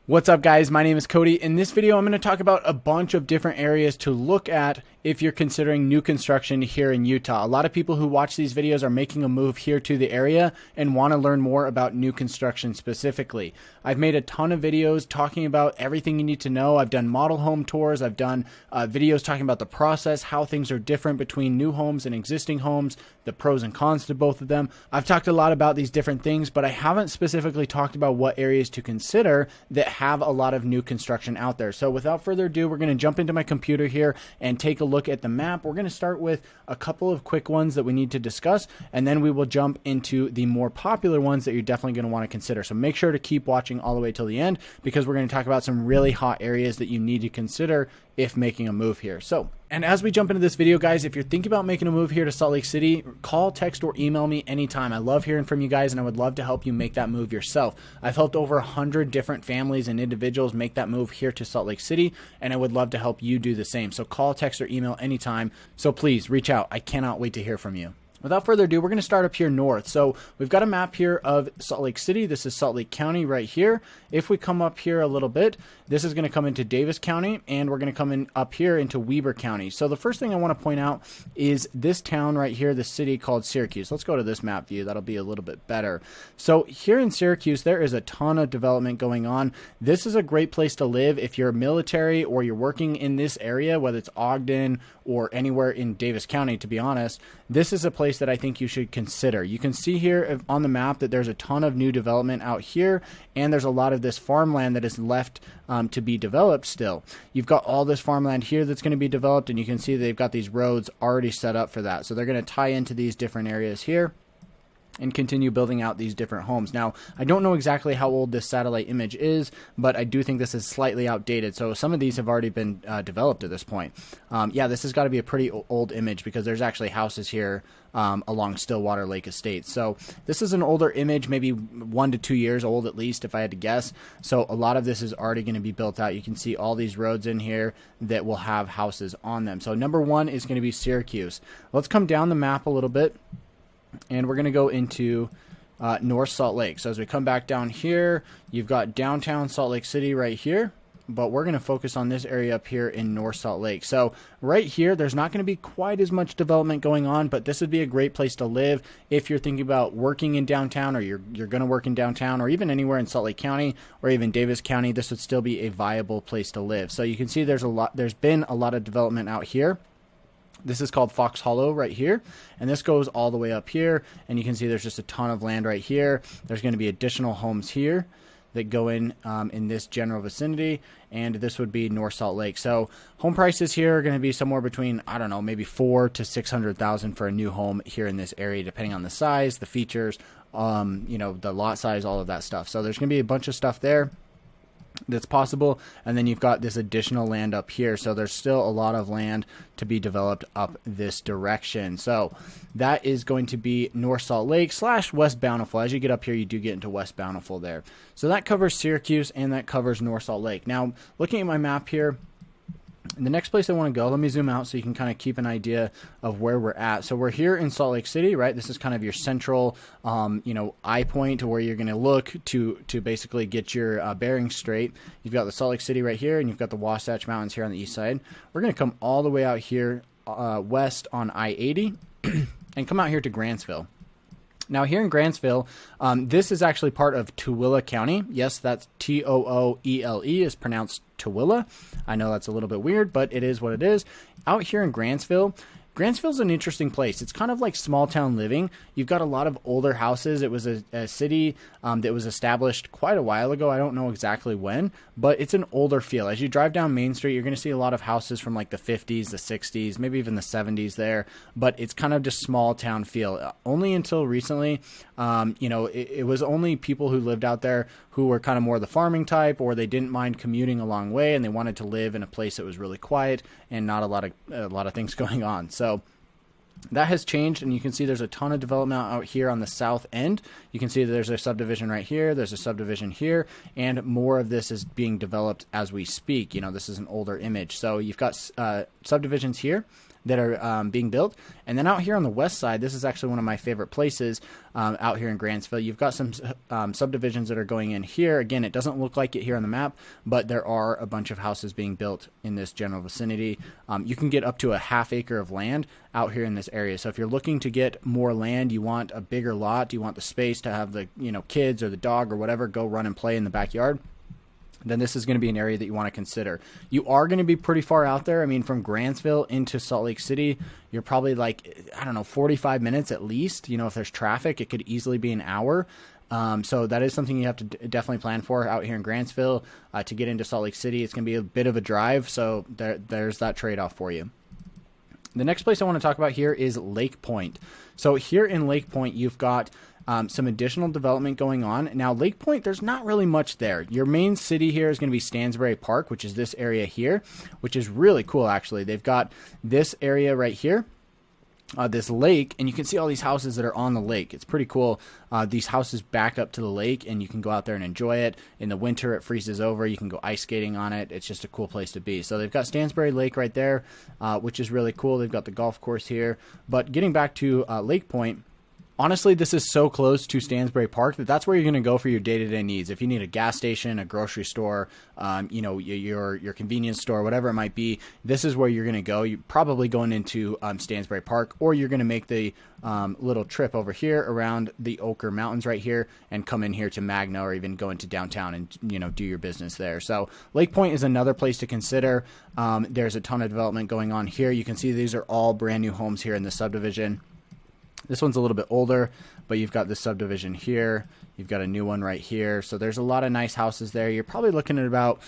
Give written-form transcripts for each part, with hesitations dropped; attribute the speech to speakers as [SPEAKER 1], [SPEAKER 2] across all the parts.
[SPEAKER 1] What's up, guys? My name is Cody. In this video, I'm going to talk about a bunch of different areas to look at if you're considering new construction here in Utah. A lot of people who watch these videos are making a move here to the area and want to learn more about new construction specifically. I've made a ton of videos talking about everything you need to know. I've done model home tours. I've done videos talking about the process, how things are different between new homes and existing homes, the pros and cons to both of them. I've talked a lot about these different things, but I haven't specifically talked about what areas to consider that have a lot of new construction out there. So without further ado, we're going to jump into my computer here and take a look at the map. We're going to start with a couple of quick ones that we need to discuss, and then we will jump into the more popular ones that you're definitely going to want to consider. So make sure to keep watching all the way till the end, because we're going to talk about some really hot areas that you need to consider if making a move here. And as we jump into this video, guys, if you're thinking about making a move here to Salt Lake City, call, text, or email me anytime. I love hearing from you guys, and I would love to help you make that move yourself. I've helped over 100 different families and individuals make that move here to Salt Lake City, and I would love to help you do the same. So call, text, or email anytime. So please reach out. I cannot wait to hear from you. Without further ado, we're going to start up here north. So we've got a map here of Salt Lake City. This is Salt Lake County right here. If we come up here a little bit, this is going to come into Davis County, and we're going to come in up here into Weber County. So the first thing I want to point out is this town right here, the city called Syracuse. Let's go to this map view. That'll be a little bit better. So here in Syracuse, there is a ton of development going on. This is a great place to live if you're military or you're working in this area, whether it's Ogden or anywhere in Davis County, to be honest. This is a place that I think you should consider. You can see here on the map that there's a ton of new development out here, and there's a lot of this farmland that is left to be developed still. You've got all this farmland here that's going to be developed, and you can see they've got these roads already set up for that. So they're going to tie into these different areas here and continue building out these different homes. Now, I don't know exactly how old this satellite image is, but I do think this is slightly outdated. So some of these have already been developed at this point. Yeah, this has got to be a pretty old image, because there's actually houses here along Stillwater Lake Estate. So this is an older image, maybe 1 to 2 years old at least, if I had to guess. So a lot of this is already going to be built out. You can see all these roads in here that will have houses on them. So number one is going to be Syracuse. Let's come down the map a little bit, and we're going to go into North Salt Lake. So as we come back down here, you've got downtown Salt Lake City right here, but we're going to focus on this area up here in North Salt Lake. So right here, there's not going to be quite as much development going on, but this would be a great place to live if you're thinking about working in downtown, or you're going to work in downtown, or even anywhere in Salt Lake County or even Davis County. This would still be a viable place to live. So you can see there's been a lot of development out here. This is called Fox Hollow right here, and this goes all the way up here, and you can see there's just a ton of land right here. There's going to be additional homes here that go in this general vicinity, and this would be North Salt Lake. So home prices here are going to be somewhere between, I don't know, maybe $400,000 to $600,000 for a new home here in this area, depending on the size, the features, the lot size, all of that stuff. So there's going to be a bunch of stuff there that's possible, and then you've got this additional land up here. So there's still a lot of land to be developed up this direction. So that is going to be North Salt Lake / West Bountiful. As you get up here, you do get into West Bountiful there. So that covers Syracuse, and that covers North Salt Lake. Now, looking at my map here, the next place I want to go, let me zoom out so you can kind of keep an idea of where we're at. So we're here in Salt Lake City, right? This is kind of your central, eye point to where you're going to look to basically get your bearings straight. You've got the Salt Lake City right here, and you've got the Wasatch Mountains here on the east side. We're going to come all the way out here west on I-80 and come out here to Grantsville. Now, here in Grantsville, this is actually part of Tooele County. Yes, that's Tooele is pronounced Tooele. I know that's a little bit weird, but it is what it is. Out here in Grantsville's an interesting place. It's kind of like small town living. You've got a lot of older houses. It was a city that was established quite a while ago. I don't know exactly when, but it's an older feel. As you drive down Main Street, you're going to see a lot of houses from like the 50s, the 60s, maybe even the 70s there, but it's kind of just small town feel. Only until recently, it was only people who lived out there who were kind of more the farming type, or they didn't mind commuting a long way and they wanted to live in a place that was really quiet and not a lot of things going on. So that has changed, and you can see there's a ton of development out here on the south end. You can see that there's a subdivision right here, there's a subdivision here, and more of this is being developed as we speak. This is an older image. So you've got subdivisions here that are being built. And then out here on the west side, this is actually one of my favorite places out here in Grantsville. You've got some subdivisions that are going in here. Again, it doesn't look like it here on the map, but there are a bunch of houses being built in this general vicinity. You can get up to a ½ acre of land out here in this area. So if you're looking to get more land, you want a bigger lot, you want the space to have the kids or the dog or whatever go run and play in the backyard, then this is going to be an area that you want to consider. You are going to be pretty far out there. I mean, from Grantsville into Salt Lake City, you're probably like, I don't know, 45 minutes at least. If there's traffic, it could easily be an hour. So that is something you have to definitely plan for out here in Grantsville. To get into Salt Lake City, it's going to be a bit of a drive. So there's that trade-off for you. The next place I want to talk about here is Lake Point. So here in Lake Point, you've got some additional development going on. Now, Lake Point, there's not really much there. Your main city here is going to be Stansbury Park, which is this area here, which is really cool, actually. They've got this area right here, this lake, and you can see all these houses that are on the lake. It's pretty cool. These houses back up to the lake, and you can go out there and enjoy it. In the winter, it freezes over. You can go ice skating on it. It's just a cool place to be. So they've got Stansbury Lake right there, which is really cool. They've got the golf course here. But getting back to Lake Point, honestly, this is so close to Stansbury Park that's where you're going to go for your day-to-day needs. If you need a gas station, a grocery store, your convenience store, whatever it might be, this is where you're going to go. You're probably going into Stansbury Park, or you're going to make the little trip over here around the Ochre Mountains right here and come in here to Magna, or even go into downtown and do your business there. So Lake Point is another place to consider. There's a ton of development going on here. You can see these are all brand new homes here in the subdivision. This one's a little bit older, but you've got this subdivision here. You've got a new one right here. So there's a lot of nice houses there. You're probably looking at about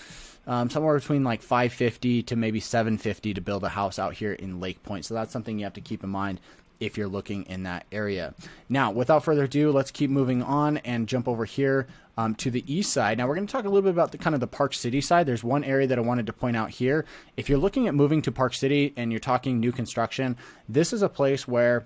[SPEAKER 1] somewhere between like $550 to maybe $750 to build a house out here in Lake Point. So that's something you have to keep in mind if you're looking in that area. Now, without further ado, let's keep moving on and jump over here to the east side. Now, we're going to talk a little bit about the Park City side. There's one area that I wanted to point out here. If you're looking at moving to Park City and you're talking new construction, this is a place where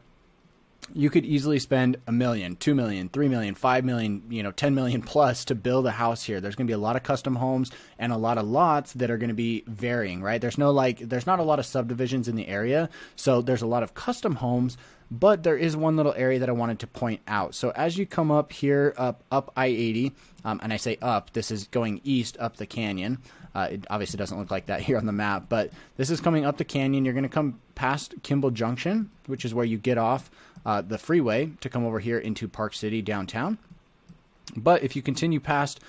[SPEAKER 1] you could easily spend $1 million, $2 million, $3 million, $5 million, $10 million plus to build a house here. There's going to be a lot of custom homes and a lot of lots that are going to be varying, right? There's not a lot of subdivisions in the area, so there's a lot of custom homes, but there is one little area that I wanted to point out. So as you come up here, up I-80, and I say up, this is going east up the canyon. It obviously doesn't look like that here on the map, but this is coming up the canyon. You're going to come past Kimball Junction, which is where you get off the freeway to come over here into Park City downtown. But if you continue past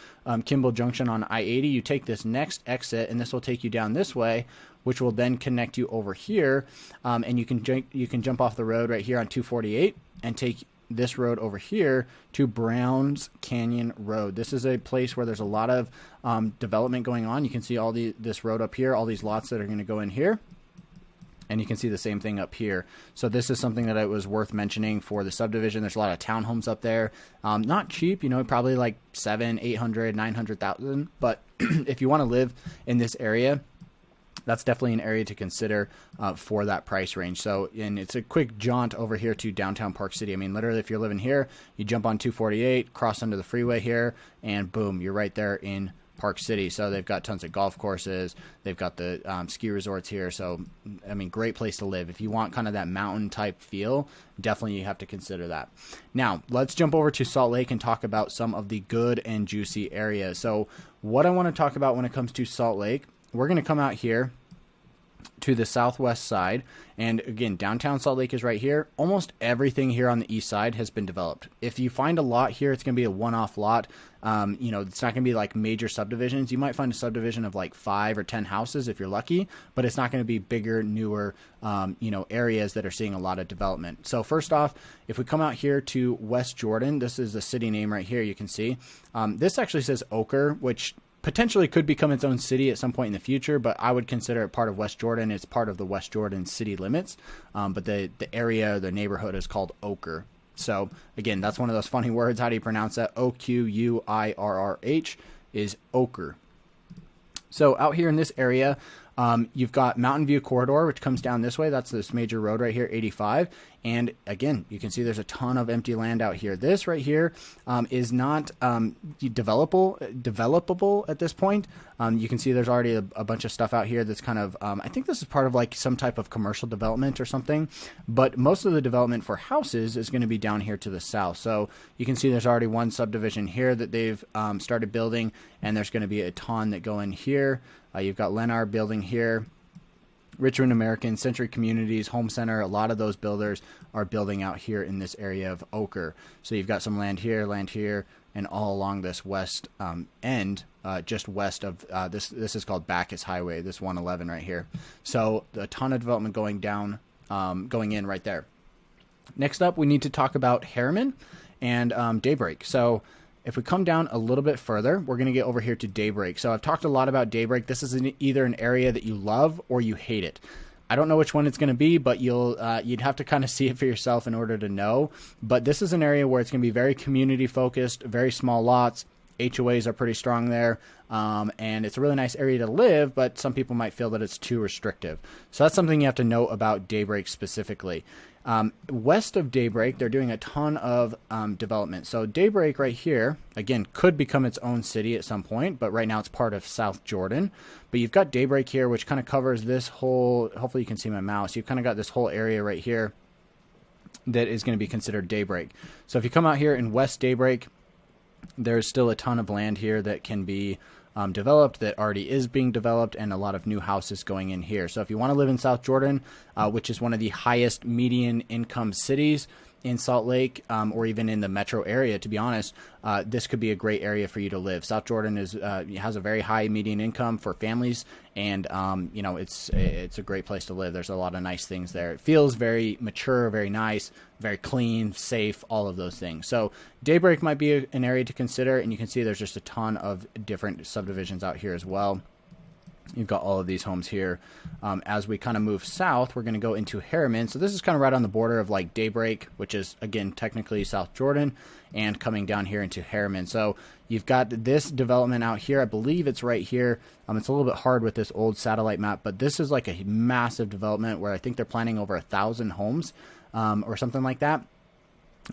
[SPEAKER 1] Kimball Junction on I-80, you take this next exit, and this will take you down this way, which will then connect you over here, and you can jump off the road right here on 248 and take this road over here to Browns Canyon Road. This is a place where there's a lot of development going on. You can see this road up here, all these lots that are going to go in here. And you can see the same thing up here. So this is something that it was worth mentioning for the subdivision. There's a lot of townhomes up there. Not cheap, probably like $700,000, $800,000, $900,000. But if you want to live in this area, that's definitely an area to consider for that price range. So, and it's a quick jaunt over here to downtown Park City. I mean, literally, if you're living here, you jump on 248, cross under the freeway here, and boom, you're right there in Park City. So they've got tons of golf courses. They've got the ski resorts here. So, I mean, great place to live. If you want kind of that mountain type feel, definitely you have to consider that. Now, let's jump over to Salt Lake and talk about some of the good and juicy areas. So what I want to talk about when it comes to Salt Lake, we're going to come out here to the southwest side, and again, downtown Salt Lake is right here. Almost everything here on the east side has been developed. If you find a lot here, it's going to be a one-off lot. It's not going to be like major subdivisions. You might find a subdivision of like 5 or 10 houses if you're lucky, but it's not going to be bigger, newer, areas that are seeing a lot of development. So first off, if we come out here to West Jordan, this is the city name right here. You can see this actually says Ochre, which potentially could become its own city at some point in the future, but I would consider it part of West Jordan. It's part of the West Jordan city limits, but the area, the neighborhood is called Ochre. So again, that's one of those funny words. How do you pronounce that? Oquirrh is Ochre. So out here in this area, You've got Mountain View Corridor, which comes down this way. That's this major road right here, 85. And again, you can see there's a ton of empty land out here. This right here is not developable at this point. You can see there's already a bunch of stuff out here that's kind of, I think this is part of like some type of commercial development or something, but most of the development for houses is going to be down here to the south. So you can see there's already one subdivision here that they've started building, and there's going to be a ton that go in here. You've got Lennar building here, Richmond American, Century Communities, Home Center. A lot of those builders are building out here in this area of Ochre. So you've got some land here, and all along this west end, just west of this is called Bacchus Highway, this 111 right here. So a ton of development going down, going in right there. Next up, we need to talk about Harriman and Daybreak. So if we come down a little bit further, we're going to get over here to Daybreak. So I've talked a lot about Daybreak. This is either an area that you love or you hate it. I don't know which one it's going to be, but you'd have to kind of see it for yourself in order to know. But this is an area where it's going to be very community focused, very small lots. HOAs are pretty strong there. And it's a really nice area to live, but some people might feel that it's too restrictive. So that's something you have to know about Daybreak specifically. West of Daybreak, they're doing a ton of development. So Daybreak right here, again, could become its own city at some point, but right now it's part of South Jordan. But you've got Daybreak here, which kind of covers this whole, hopefully you can see my mouse, you've kind of got this whole area right here that is going to be considered Daybreak. So if you come out here in West Daybreak, there's still a ton of land here that can be developed, that already is being developed, and a lot of new houses going in here. So if you want to live in South Jordan, which is one of the highest median income cities in Salt Lake, or even in the metro area, to be honest, this could be a great area for you to live. South Jordan has a very high median income for families, and you know, it's a great place to live. There's a lot of nice things there. It feels very mature, very nice, very clean, safe, all of those things. So Daybreak might be an area to consider, and you can see there's just a ton of different subdivisions out here as well. You've got all of these homes here. As we kind of move south, we're going to go into Harriman. So this is kind of right on the border of like Daybreak, which is, again, technically South Jordan, and coming down here into Harriman. So you've got this development out here. I believe it's right here. It's a little bit hard with this old satellite map, but this is like a massive development where I think they're planning over 1,000 homes or something like that.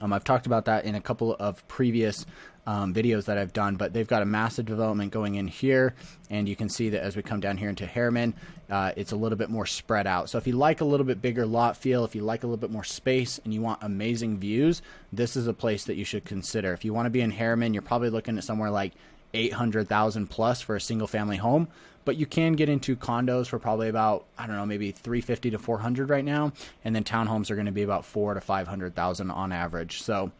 [SPEAKER 1] I've talked about that in a couple of previous videos that I've done, but they've got a massive development going in here, and you can see that as we come down here into Harriman, it's a little bit more spread out. So if you like a little bit bigger lot feel, if you like a little bit more space, and you want amazing views, this is a place that you should consider. If you want to be in Harriman, you're probably looking at somewhere like 800,000 plus for a single family home, but you can get into condos for probably about, I don't know, maybe 350 to 400 right now, and then townhomes are going to be about 400 to 500,000 on average. So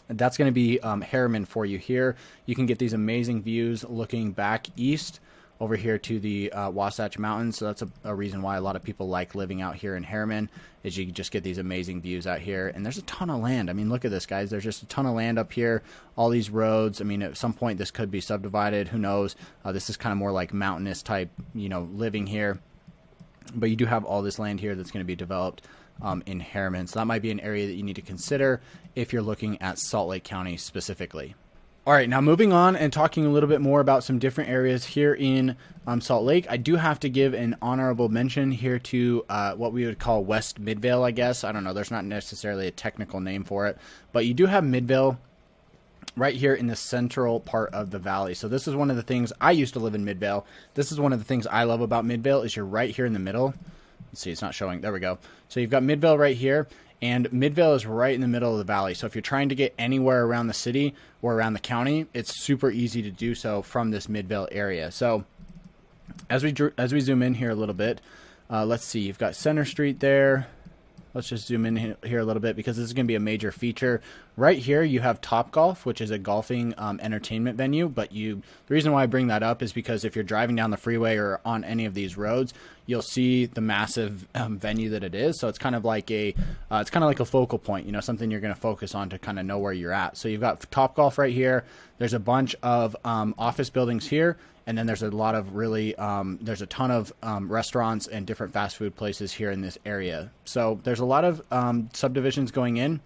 [SPEAKER 1] that's going to be Harriman for you here. You can get these amazing views looking back east over here to the Wasatch Mountains. So that's a reason why a lot of people like living out here in Harriman, is you just get these amazing views out here. And there's a ton of land. I mean, look at this, guys. There's just a ton of land up here, all these roads. I mean, at some point this could be subdivided. Who knows? This is kind of more like mountainous type, you know, living here. But you do have all this land here that's going to be developed in Harriman. So that might be an area that you need to consider if you're looking at Salt Lake County specifically. All right, now moving on and talking a little bit more about some different areas here in Salt Lake. I do have to give an honorable mention here to what we would call West Midvale, I guess. I don't know. There's not necessarily a technical name for it, but you do have Midvale right here in the central part of the valley. So this is one of the things, I used to live in Midvale. This is one of the things I love about Midvale, is you're right here in the middle. Let's see, it's not showing. There we go. So you've got Midvale right here, and Midvale is right in the middle of the valley. So if you're trying to get anywhere around the city or around the county, it's super easy to do so from this Midvale area. So as we zoom in here a little bit, let's see, you've got Center Street there. Let's just zoom in here a little bit, because this is going to be a major feature. Right here, you have Topgolf, which is a golfing entertainment venue. But the reason why I bring that up is because if you're driving down the freeway or on any of these roads, you'll see the massive venue that it is. So it's kind of like a focal point, you know, something you're going to focus on to kind of know where you're at. So you've got Topgolf right here. There's a bunch of office buildings here. And then there's a lot of there's a ton of restaurants and different fast food places here in this area. So there's a lot of subdivisions going in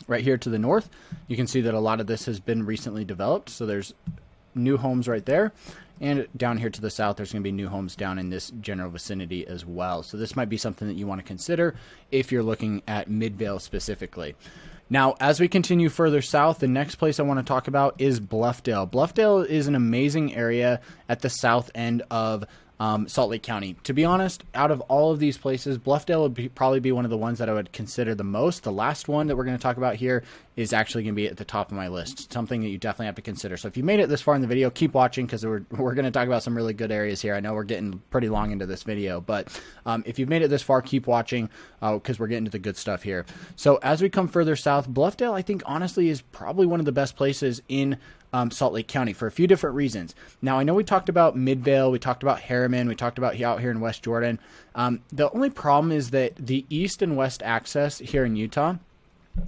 [SPEAKER 1] right here to the north. You can see that a lot of this has been recently developed. So there's new homes right there. And down here to the south, there's going to be new homes down in this general vicinity as well. So this might be something that you want to consider if you're looking at Midvale specifically. Now, as we continue further south, the next place I want to talk about is Bluffdale. Bluffdale is an amazing area at the south end of Salt Lake County. To be honest, out of all of these places, Bluffdale would probably be one of the ones that I would consider the most. The last one that we're going to talk about here is actually going to be at the top of my list, something that you definitely have to consider. So if you made it this far in the video, keep watching because we're going to talk about some really good areas here. I know we're getting pretty long into this video, but if you've made it this far, keep watching because we're getting to the good stuff here. So as we come further south, Bluffdale, I think honestly is probably one of the best places in Salt Lake County for a few different reasons. Now, I know we talked about Midvale, we talked about Harriman, we talked about out here in West Jordan. The only problem is that the east and west access here in Utah,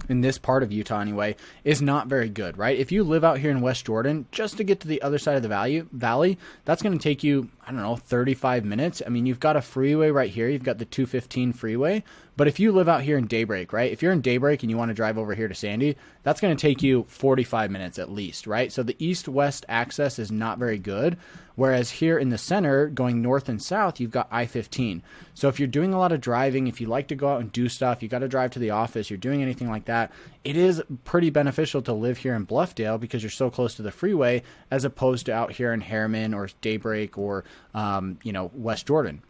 [SPEAKER 1] in this part of Utah anyway, is not very good, right? If you live out here in West Jordan, just to get to the other side of the valley, that's going to take you, I don't know, 35 minutes. I mean, you've got a freeway right here. You've got the 215 freeway. But if you live out here in Daybreak, right? If you're in Daybreak and you want to drive over here to Sandy, that's going to take you 45 minutes at least, right? So the east-west access is not very good. Whereas here in the center, going north and south, you've got I-15. So if you're doing a lot of driving, if you like to go out and do stuff, you got to drive to the office, you're doing anything like that, it is pretty beneficial to live here in Bluffdale because you're so close to the freeway as opposed to out here in Harriman or Daybreak or, West Jordan.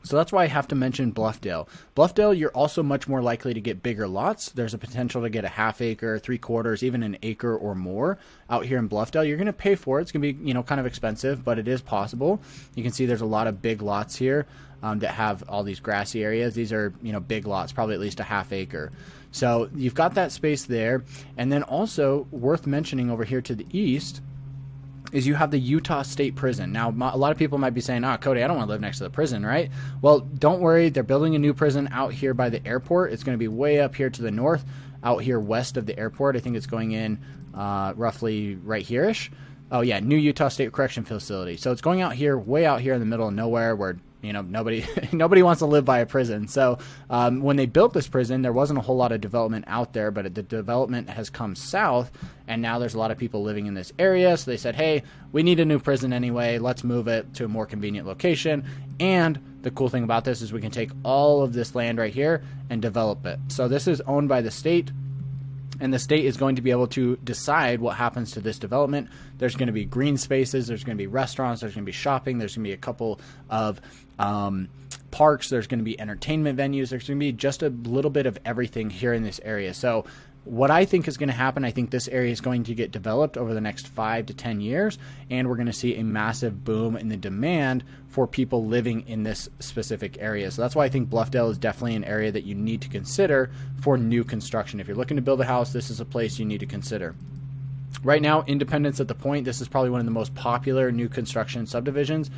[SPEAKER 1] So that's why I have to mention Bluffdale. Bluffdale, you're also much more likely to get bigger lots. There's a potential to get a half acre, 3/4, even an acre or more out here in Bluffdale. You're going to pay for it. It's going to be, kind of expensive, but it is possible. You can see there's a lot of big lots here that have all these grassy areas. These are, big lots, probably at least a half acre. So you've got that space there. And then also worth mentioning over here to the east is you have the Utah State Prison. Now, a lot of people might be saying, Cody, I don't want to live next to the prison, right? Well, don't worry. They're building a new prison out here by the airport. It's going to be way up here to the north, out here west of the airport. I think it's going in roughly right here-ish. Oh, yeah, new Utah State Correction Facility. So it's going out here, way out here in the middle of nowhere where nobody wants to live by a prison. So when they built this prison, there wasn't a whole lot of development out there, but the development has come south, and now there's a lot of people living in this area. So they said, hey, we need a new prison anyway. Let's move it to a more convenient location. And the cool thing about this is we can take all of this land right here and develop it. So this is owned by the state. And the state is going to be able to decide what happens to this development. There's going to be green spaces. There's going to be restaurants. There's going to be shopping. There's going to be a couple of parks. There's going to be entertainment venues. There's going to be just a little bit of everything here in this area. So what I think is going to happen, I think this area is going to get developed over the next 5 to 10 years, and we're going to see a massive boom in the demand for people living in this specific area. So that's why I think Bluffdale is definitely an area that you need to consider for new construction. If you're looking to build a house, this is a place you need to consider. Right now, Independence at the Point, this is probably one of the most popular new construction subdivisions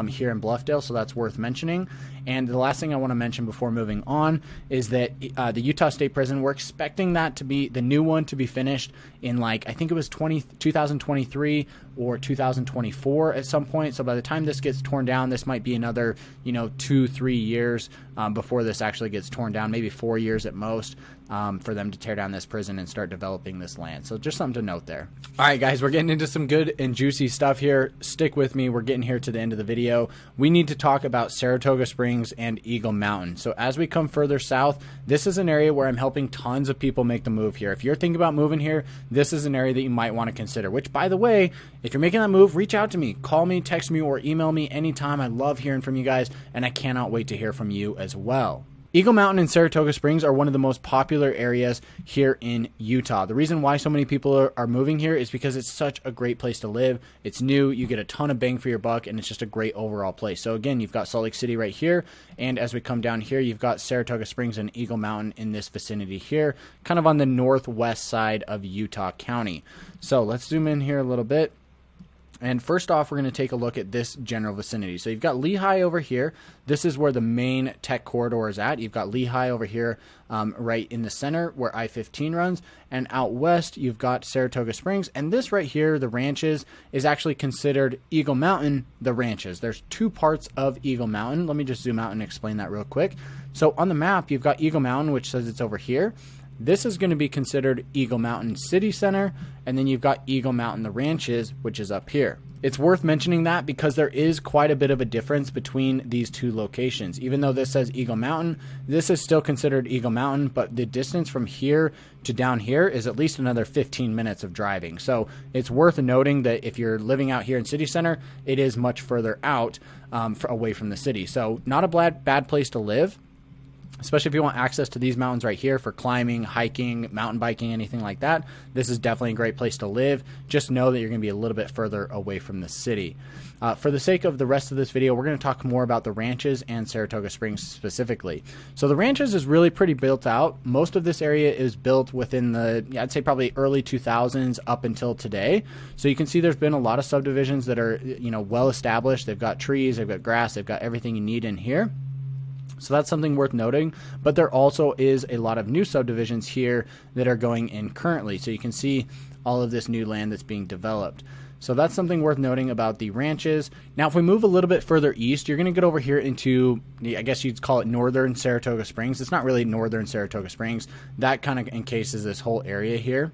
[SPEAKER 1] here in Bluffdale, so that's worth mentioning. And the last thing I want to mention before moving on is that the Utah State Prison, we're expecting that to be the new one to be finished in I think it was 2023 or 2024 at some point. So by the time this gets torn down, this might be another 2-3 years before this actually gets torn down, maybe 4 years at most, for them to tear down this prison and start developing this land. So just something to note there. All right, guys, we're getting into some good and juicy stuff here. Stick with me. We're getting here to the end of the video. We need to talk about Saratoga Springs and Eagle Mountain. So as we come further south, this is an area where I'm helping tons of people make the move here. If you're thinking about moving here, this is an area that you might want to consider, which, by the way, if you're making that move, reach out to me. Call me, text me, or email me anytime. I love hearing from you guys, and I cannot wait to hear from you as well. Eagle Mountain and Saratoga Springs are one of the most popular areas here in Utah. The reason why so many people are moving here is because it's such a great place to live. It's new, you get a ton of bang for your buck, and it's just a great overall place. So again, you've got Salt Lake City right here, and as we come down here, you've got Saratoga Springs and Eagle Mountain in this vicinity here, kind of on the northwest side of Utah County. So let's zoom in here a little bit. And first off, we're going to take a look at this general vicinity. So you've got Lehigh over here. This is where the main tech corridor is at. You've got Lehigh over here right in the center where I-15 runs. And out west, you've got Saratoga Springs. And this right here, the ranches, is actually considered Eagle Mountain, the ranches. There's two parts of Eagle Mountain. Let me just zoom out and explain that real quick. So on the map, you've got Eagle Mountain, which says it's over here. This is going to be considered Eagle Mountain City Center, and then you've got Eagle Mountain, the ranches, which is up here. It's worth mentioning that because there is quite a bit of a difference between these two locations. Even though this says Eagle Mountain, this is still considered Eagle Mountain, but the distance from here to down here is at least another 15 minutes of driving. So it's worth noting that if you're living out here in City Center, it is much further out away from the city. So not a bad place to live, especially if you want access to these mountains right here for climbing, hiking, mountain biking, anything like that. This is definitely a great place to live. Just know that you're going to be a little bit further away from the city. For the sake of the rest of this video, we're going to talk more about the ranches and Saratoga Springs specifically. So the ranches is really pretty built out. Most of this area is built within the, I'd say probably early 2000s up until today. So you can see there's been a lot of subdivisions that are, well established. They've got trees, they've got grass, they've got everything you need in here. So that's something worth noting, but there also is a lot of new subdivisions here that are going in currently. So you can see all of this new land that's being developed. So that's something worth noting about the ranches. Now, if we move a little bit further east, you're going to get over here into, I guess you'd call it northern Saratoga Springs. It's not really northern Saratoga Springs. That kind of encases this whole area here.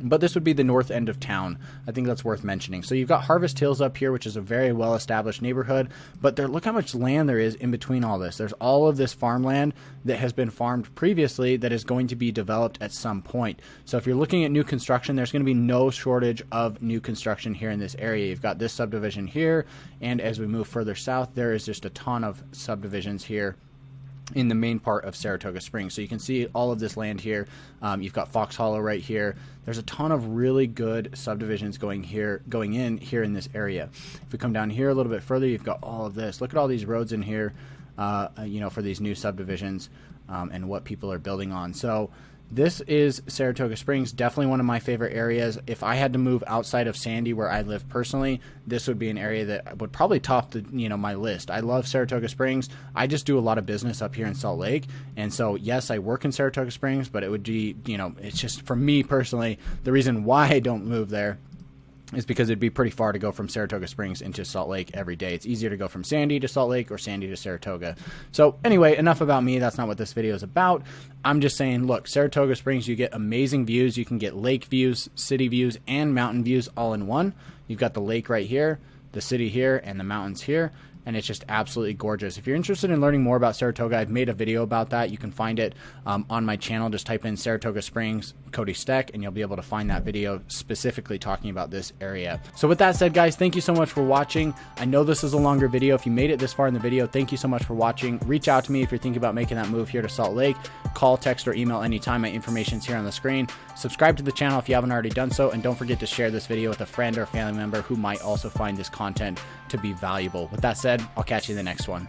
[SPEAKER 1] But this would be the north end of town. I think that's worth mentioning. So you've got Harvest Hills up here, which is a very well-established neighborhood. But look how much land there is in between all this. There's all of this farmland that has been farmed previously that is going to be developed at some point. So if you're looking at new construction, there's going to be no shortage of new construction here in this area. You've got this subdivision here, and as we move further south, there is just a ton of subdivisions here in the main part of Saratoga Springs. So you can see all of this land here. You've got Fox Hollow right here. There's a ton of really good subdivisions going in here in this area. If we come down here a little bit further, you've got all of this. Look at all these roads in here, for these new subdivisions and what people are building on. So this is Saratoga Springs, definitely one of my favorite areas. If I had to move outside of Sandy, where I live personally, this would be an area that would probably top my list. I love Saratoga Springs. I just do a lot of business up here in Salt Lake, and so yes, I work in Saratoga Springs, but it would be, it's just, for me personally, the reason why I don't move there is because it'd be pretty far to go from Saratoga Springs into Salt Lake every day. It's easier to go from Sandy to Salt Lake or Sandy to Saratoga. So anyway, enough about me. That's not what this video is about. I'm just saying, look, Saratoga Springs, you get amazing views. You can get lake views, city views, and mountain views all in one. You've got the lake right here, the city here, and the mountains here. And it's just absolutely gorgeous. If you're interested in learning more about Saratoga, I've made a video about that. You can find it on my channel. Just type in Saratoga Springs, Cody Steck, and you'll be able to find that video specifically talking about this area. So with that said, guys, thank you so much for watching. I know this is a longer video. If you made it this far in the video, thank you so much for watching. Reach out to me if you're thinking about making that move here to Salt Lake. Call, text, or email anytime. My information's here on the screen. Subscribe to the channel if you haven't already done so, and don't forget to share this video with a friend or family member who might also find this content to be valuable. With that said, I'll catch you in the next one.